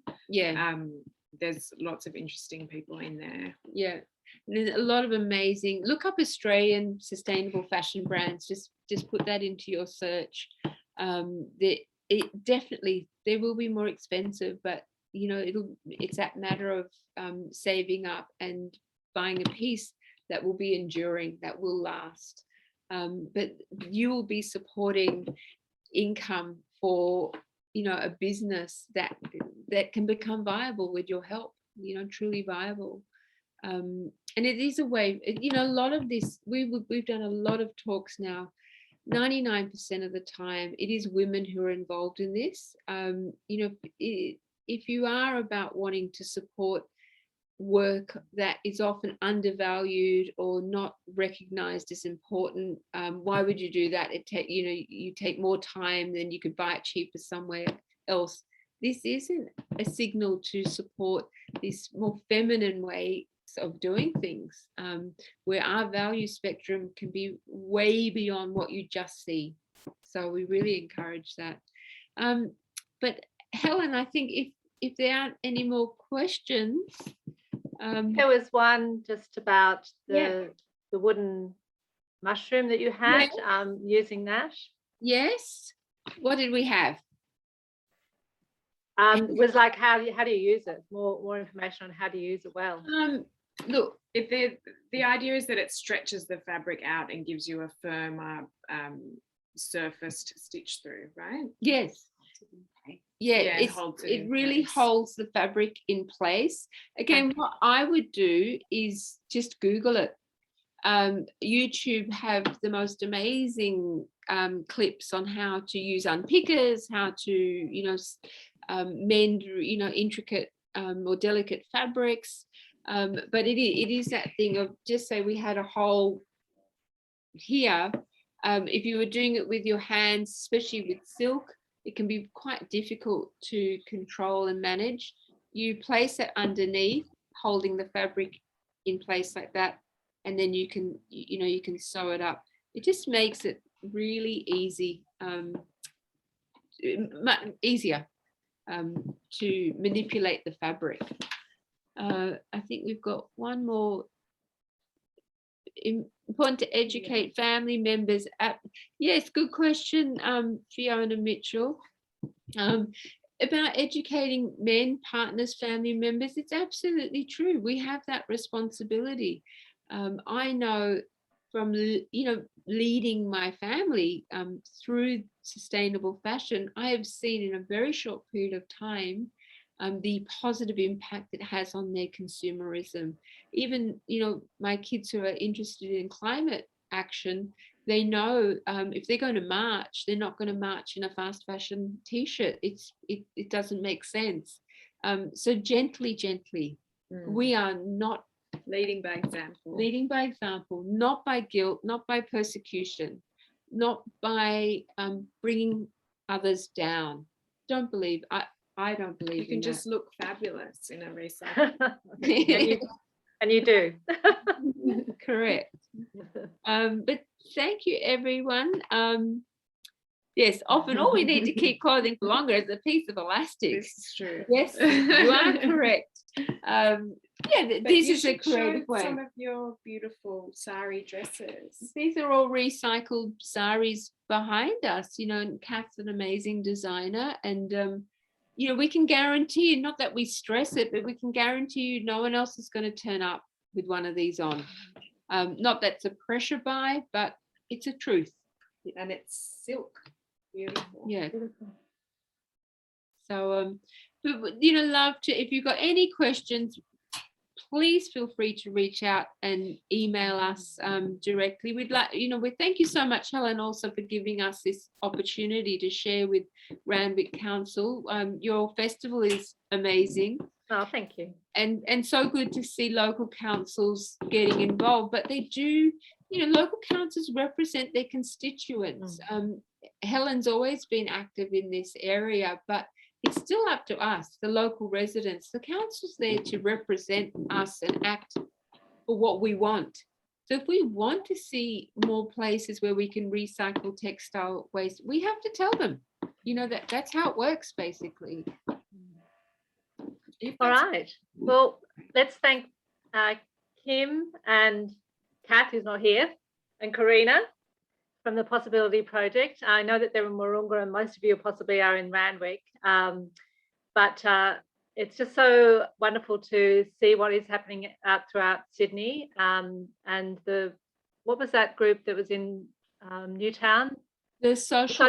there's lots of interesting people in there. Yeah, there's a lot of amazing. Look up Australian sustainable fashion brands. Just put that into your search. It definitely, they will be more expensive, but you know, it's that matter of saving up and buying a piece that will be enduring, that will last. But you will be supporting income for, you know, a business that can become viable with your help, you know, truly viable. And it is a way, you know, a lot of this, we've done a lot of talks now. 99% of the time it is women who are involved in this. You know, if you are about wanting to support work that is often undervalued or not recognized as important, why would you do that? You take more time than you could buy it cheaper somewhere else. This isn't a signal to support this more feminine way of doing things, where our value spectrum can be way beyond what you just see. So we really encourage that. But Helen, I think if there aren't any more questions. There was one just about the wooden mushroom that you had, using that. Yes. What did we have? Was like how do you use it? More information on how to use it well. Look, if the idea is that it stretches the fabric out and gives you a firmer surface to stitch through, right? Yes. Yeah, it really holds the fabric in place. Again, what I would do is just Google it. YouTube have the most amazing clips on how to use unpickers, how to, you know, mend, you know, intricate or delicate fabrics. But it is that thing of, just say we had a hole here. If you were doing it with your hands, especially with silk, it can be quite difficult to control and manage. You place it underneath, holding the fabric in place like that, and then you can sew it up. It just makes it really easy, easier to manipulate the fabric. I think we've got one more. Important to educate family members. Yes, good question, Fiona Mitchell. About educating men, partners, family members. It's absolutely true. We have that responsibility. I know from, you know, leading my family through sustainable fashion, I have seen in a very short period of time the positive impact it has on their consumerism. Even, you know, my kids who are interested in climate action, they know if they're going to march, they're not going to march in a fast fashion t-shirt. It doesn't make sense. So gently, we are not Leading by example. Leading by example, not by guilt, not by persecution, not by bringing others down. Don't believe. I don't believe You can in just that. look fabulous in a recycle. And you do. Correct. But thank you, everyone. Yes, often all we need to keep clothing for longer is a piece of elastic. This is true. Yes, you are correct. This is a creative way. Some of your beautiful sari dresses. These are all recycled saris behind us. You know, and Kath's an amazing designer, and you know, we can guarantee you, not that we stress it, but we can guarantee you no one else is going to turn up with one of these on. Not that's a pressure buy, but it's a truth. And it's silk. Beautiful. Yeah. Beautiful. So but you know, love to, if you've got any questions, please feel free to reach out and email us directly. We'd like, you know, we thank you so much, Helen, also for giving us this opportunity to share with Randwick Council. Your festival is amazing. Oh, thank you. And so good to see local councils getting involved, but they do, you know, local councils represent their constituents. Helen's always been active in this area, but it's still up to us, the local residents. The council's there to represent us and act for what we want. So if we want to see more places where we can recycle textile waste, we have to tell them, you know, that's how it works, basically. All right. Well, let's thank Kim and Kath, who's not here, and Karina from the Possibility Project. I know that they're in Wahroonga and most of you possibly are in Randwick, but it's just so wonderful to see what is happening out throughout Sydney. And what was that group that was in Newtown? The social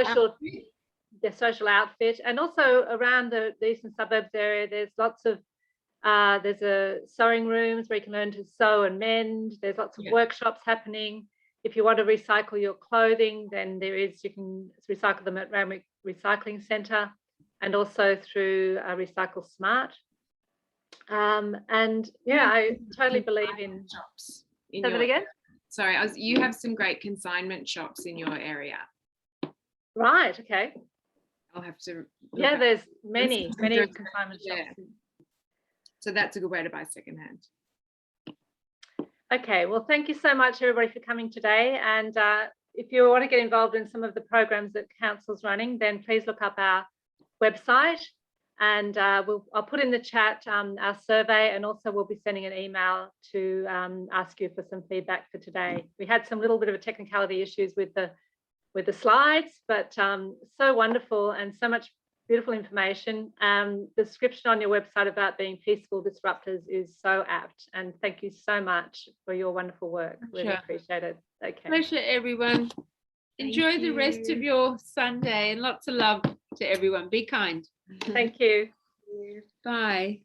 outfit, and also around the eastern suburbs area, there's lots of there's a sewing rooms where you can learn to sew and mend. There's lots of workshops happening. If you want to recycle your clothing, then you can recycle them at Randwick Recycling Centre and also through Recycle Smart. And yeah, I totally believe in shops. Say that again? Sorry, you have some great consignment shops in your area. Right, okay. I'll have to. Yeah, there's many consignment shops. Yeah. So that's a good way to buy secondhand. Okay, well, thank you so much, everybody, for coming today. And if you want to get involved in some of the programs that Council's running, then please look up our website, and I'll put in the chat our survey, and also we'll be sending an email to ask you for some feedback for today. We had some little bit of a technicality issues with the slides, but so wonderful and so much beautiful information. The description on your website about being peaceful disruptors is so apt, and thank you so much for your wonderful work. Really appreciate it. Okay. Pleasure, everyone. Enjoy the rest of your Sunday, and lots of love to everyone. Be kind. Thank you. Bye.